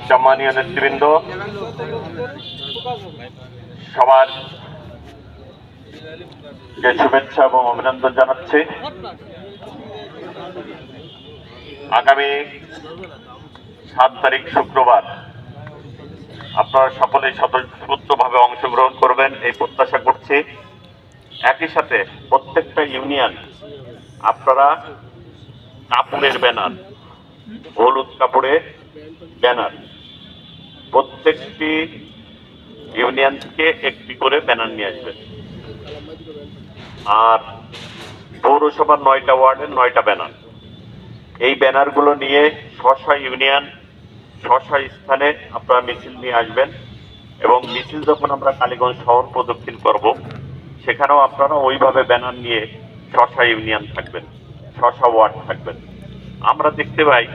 সম্মানীয় নেতৃবৃন্দ, সবার শুভেচ্ছা এবং অভিনন্দন জানাচ্ছি। আগামী 7 তারিখ শুক্রবার আপনারা সকলেই স্বতঃস্ফূর্তভাবে অংশগ্রহণ করবেন এই প্রত্যাশা করছি। একই সাথে প্রত্যেকটা ইউনিয়ন আপনারা কাপড়ের ব্যানার, হলুদ কাপড়ের ব্যানার, প্রত্যেকটি ইউনিয়ন থেকে একটি করে ব্যানার নিয়ে আসবেন। আর পৌরসভার 9টা ওয়ার্ডের 9টা ব্যানার, এই ব্যানারগুলো নিয়ে স্ব ইউনিয়ন স্ব স্থানে আপনারা মিছিল নিয়ে আসবেন এবং মিছিল যখন আমরা কালীগঞ্জ শহর প্রদক্ষিণ করব সেখানেও আপনারা ওইভাবে ব্যানার নিয়ে স্ব ইউনিয়ন থাকবেন, স্ব ওয়ার্ড থাকবেন। আমরা দেখতে পাই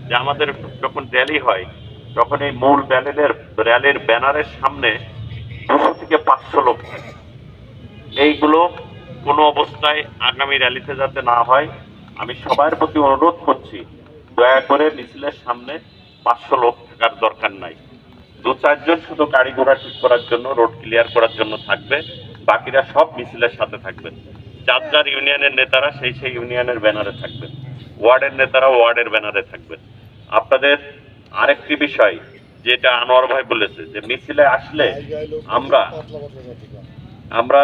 যে আমাদের যখন র্যালি হয় তখন এই মূল র্যালির ব্যানারের সামনে 200 থেকে 500 লোক থাকে। এইগুলো কোনো অবস্থায় আগামী র্যালিতে যাতে না হয় আমি সবার প্রতি অনুরোধ করছি, দয়া করে মিছিলের সামনে 500 লোক থাকার দরকার নাই। 2-4 জন শুধু গাড়ি ঘোড়া ঠিক করার জন্য, রোড ক্লিয়ার করার জন্য থাকবে, বাকিরা সব মিছিলের সাথে থাকবেন। যার ইউনিয়নের নেতারা সেই ইউনিয়নের ব্যানারে থাকবেন, ওয়ার্ডের নেতারা ওয়ার্ডের ব্যানারে থাকবেন। আপনাদের আরেকটি বিষয় যেটা আনোয়ার ভাই বলেছে যে মিছিলে আসলে আমরা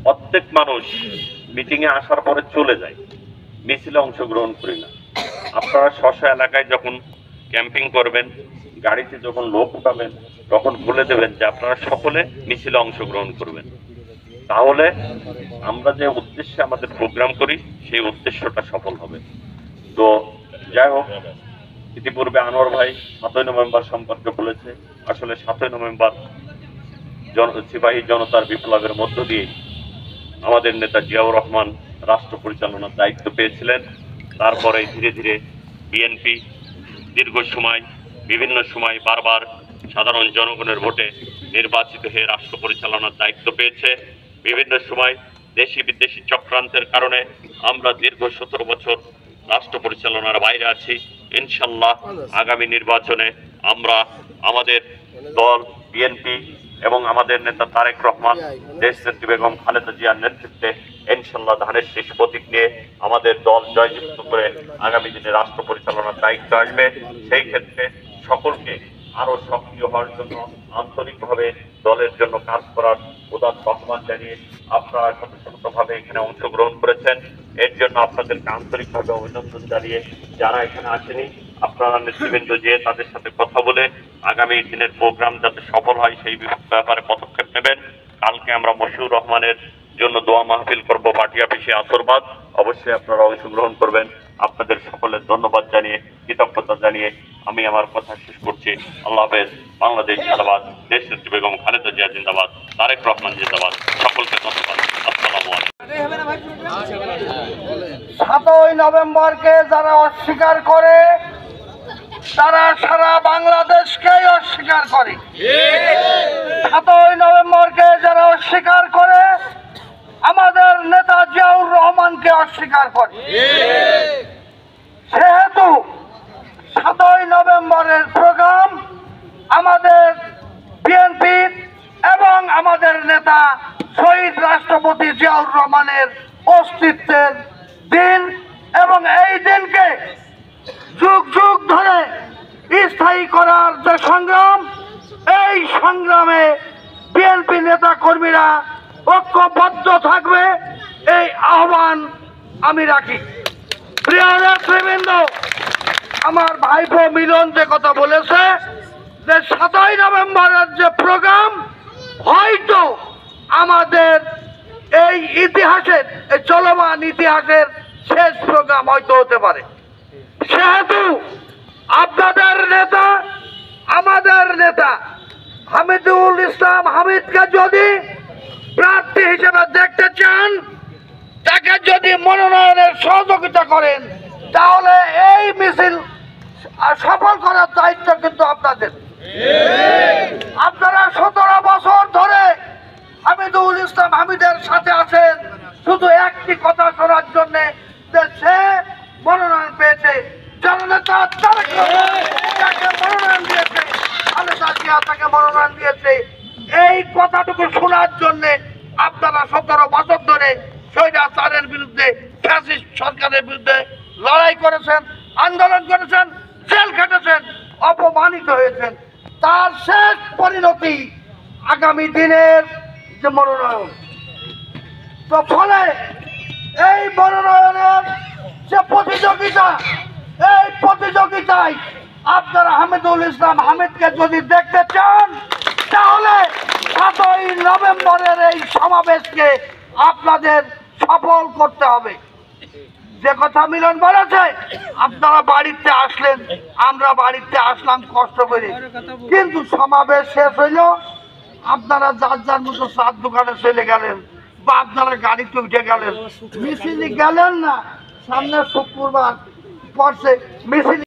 প্রত্যেক মানুষ মিটিং এ আসার পরে চলে যায়, মিছিলে অংশগ্রহণ করি না। আপনারা স্ব এলাকায় যখন ক্যাম্পিং করবেন, গাড়িতে যখন লোক উঠাবেন তখন বলে দেবেন যে আপনারা সকলে মিছিলে অংশগ্রহণ করবেন। তাহলে আমরা যে উদ্দেশ্যে আমাদের প্রোগ্রাম করি সেই উদ্দেশ্যটা সফল হবে। তো যাই হোক, ইতিপূর্বে আনোয়ার ভাই 7ই নভেম্বর সম্পর্কে বলেছে। আসলে 7ই নভেম্বর সিপাহী জনতার বিপ্লবের মধ্য দিয়ে আমাদের নেতা জিয়াউর রহমান রাষ্ট্র পরিচালনার দায়িত্ব পেয়েছিলেন। তারপরে ধীরে ধীরে বিএনপি দীর্ঘ সময় বিভিন্ন সময় বারবার সাধারণ জনগণের ভোটে নির্বাচিত হয়ে রাষ্ট্র পরিচালনার দায়িত্ব পেয়েছে। বিভিন্ন সময় দেশি বিদেশি চক্রান্তের কারণে আমরা দীর্ঘ 17 বছর রাষ্ট্র পরিচালনার বাইরে আছি। ইনশাল্লাহ আগামী নির্বাচনে আমরা আমাদের দল বিএনপি এবং আমাদের নেতা তারেক রহমান, দেশনেত্রী বেগম খালেদা জিয়ার নেতৃত্বে ইনশাল্লাহ ধানের শীষ প্রতীক নিয়ে আমাদের দল জয়যুক্ত করে আগামী দিনে রাষ্ট্র পরিচালনার দায়িত্ব আসবে। সেই ক্ষেত্রে সকলকে আরো সক্রিয় হওয়ার জন্য, আন্তরিকভাবে দলের জন্য কাজ করার উদাত্ত আহ্বান জানিয়ে আপনারা স্বতঃস্ফূর্তভাবে এখানে অংশগ্রহণ করেছেন, এর জন্য আপনাদেরকে আন্তরিকভাবে অভিনন্দন জানিয়ে যারা এখানে আসেনি আপনারা নেতৃবৃন্দ যে তাদের সাথে কথা বলে আগামী দিনের প্রোগ্রাম যাতে সফল হয় সেই ব্যাপারে পদক্ষেপ নেবেন। কালকে আমরা মশিউর রহমানের জন্য দোয়া মাহফিল করব পার্টি অফিসে আসরবাদ, অবশ্যই আপনারা অংশগ্রহণ করবেন। আপনাদের সকলের ধন্যবাদ জানিয়ে, কৃতজ্ঞতা জানিয়ে আমি আমার কথা শেষ করছি। আল্লাহ হাফেজ। বাংলাদেশ জিন্দাবাদ, দেশনেত্রী বেগম খালেদা জিয়া জিন্দাবাদ, তারেক রহমান জিন্দাবাদ। সকলকে ধন্যবাদ। আসসালামু আলাইকুম। 7ই নভেম্বরকে যারা অস্বীকার করে তারা সারা বাংলাদেশকেই অস্বীকার করে। 7ই নভেম্বরকে যারা অস্বীকার করে আমাদের নেতা জিয়াউর রহমানকে অস্বীকার করে। সেহেতু 7ই নভেম্বরের প্রোগ্রাম আমাদের বিএনপির এবং আমাদের নেতা শহীদ রাষ্ট্রপতি জিয়াউর রহমানের অস্তিত্বের দিন, এবং এই দিনকে যুগ যুগ ধরে স্থায়ী করার যে সংগ্রাম, এই সংগ্রামে বিএনপি নেতা কর্মীরা ঐক্যবদ্ধ থাকবে, এই আহ্বান আমি রাখি। প্রিয় নেতৃবৃন্দ, আমার ভাইপো মিলন যে কথা বলেছে যে 7ই নভেম্বরের যে প্রোগ্রাম হয়তো আমাদের এই ইতিহাসের, এই চলমান ইতিহাসের শেষ প্রোগ্রাম হয়তো হতে পারে। সেহেতু আপনাদের নেতা, আমাদের নেতা হামিদুল ইসলাম হামিদকে যদি প্রার্থী হিসেবে দেখতে চান, তাকে যদি মনোনয়নের সহযোগিতা করেন, তাহলে এই মিছিল সফল করার দায়িত্ব কিন্তু আপনাদের। আপনারা 17 বছর ধরে হামিদুল ইসলাম হামিদের সাথে আছেন শুধু একটি কথা শোনার জন্য যে সে মনোনয়ন পেয়েছে, জননেতা তারেক রহমান জিয়া তাকে মনোনয়ন দিয়েছে, এই কথাটুকু শোনার জন্য আপনারা 17 বছর ধরে স্বৈরাচারের বিরুদ্ধে, ফ্যাসিস্ট সরকারের বিরুদ্ধে লড়াই করেছেন, আন্দোলন করেছেন, জেল খেটেছেন, অপমানিত হয়েছেন। তার শেষ পরিণতি আগামী দিনের যে মনোনয়ন। তো ফলে এই মনোনয়নের যে প্রতিযোগিতা, এই প্রতিযোগিতায় আপনারা হামিদুল ইসলাম হামিদকে যদি দেখতে চান, তাহলে 7ই নভেম্বরের এই সমাবেশকে আপনাদের সফল করতে হবে। যে কথা মিলন বলেছে, আপনারা বাড়িতে আসলেন, আমরা বাড়িতে আসলাম কষ্ট করে, কিন্তু সমাবেশ শেষ হইল, আপনারা যার যার মতো চার দোকানে চলে গেলেন বা আপনারা গাড়িতে উঠে গেলেন, মিছিলে গেলেন না। সামনে শুক্রবার পড়ছে, মিছিল